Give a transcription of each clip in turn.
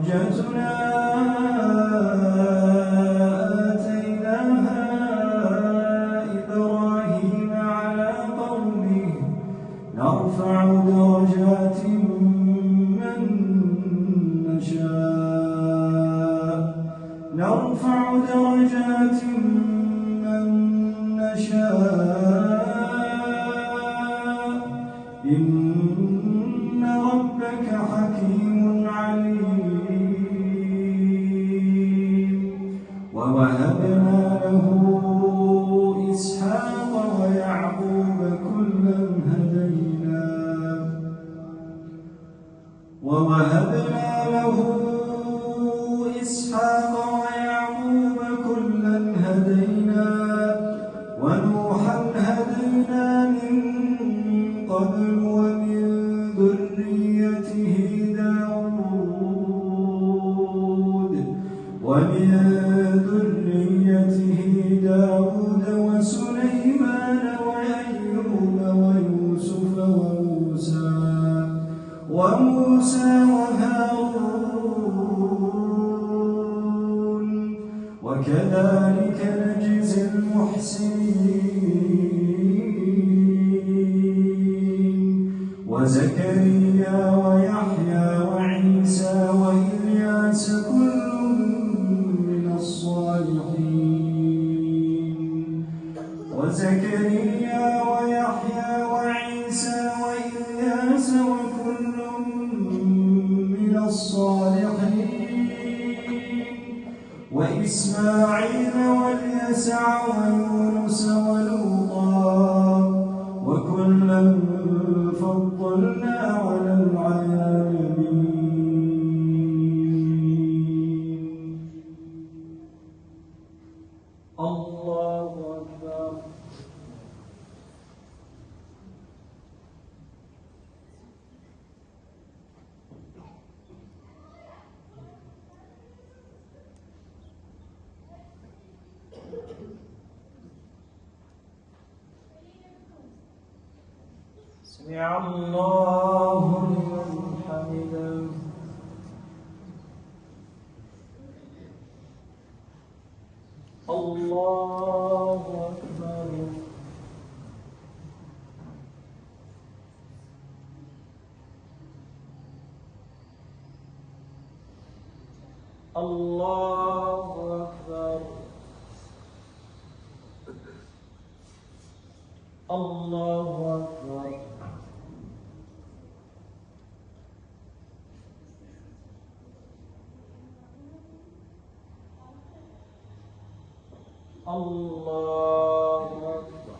وحجتنا آتيناها إبراهيم على قومه نرفع درجات من نشاء إن ربك حكيم عليم. ووهبنا له إسحاق ويعقوب كلا هدينا ونوحا هدينا من قبل ومن ذريته داود وسليمان وأيوب ويوسف وموسى وهارون وكذلك نجزي المحسنين. وزكريا ويحيى وعيسى وإلياس كل من الصالحين وإسماعيل واليسع ويونس ولوطا وكلا فضلنا على العالمين. الله أكبر. سمع الله لمن حمده. الله أكبر. الله أكبر. الله أكبر. الله أكبر.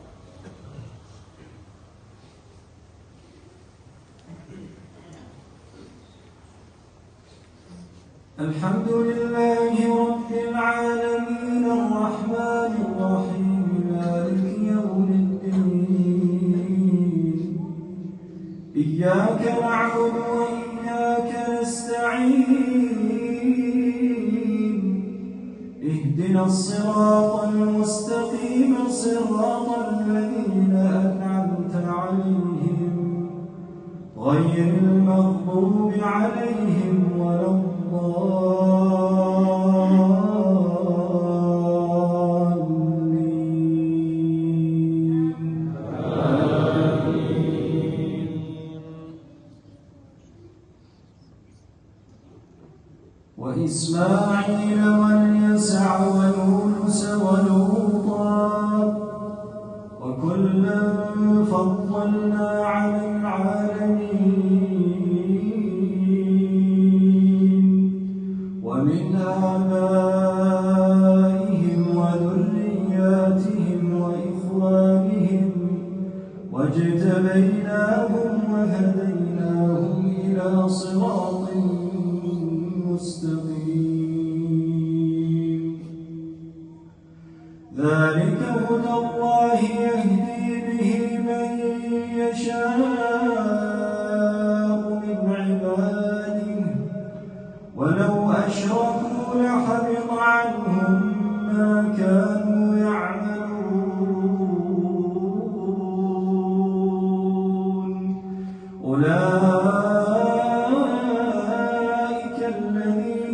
الحمد لله رب العالمين الرحمن الرحيم مالك يوم الدين. إياك نعبد وإياك نستعين. اهدنا الصراط المستقيم صراط الذين أنعمت عليهم غير المغضوب عليهم ولا الضالين. آمين. وإسماعيل واليسع ويونس ولوطا وكلا فضلنا على العالمين. ومن آبائهم وذرياتهم وإخوانهم واجتبيناهم وهديناهم إلى صراط مستقيم. ذلك هدى الله يهدي به من يشاء من عباده ولو أشركوا لحبط عنهم ما كانوا يعملون. أولئك الذين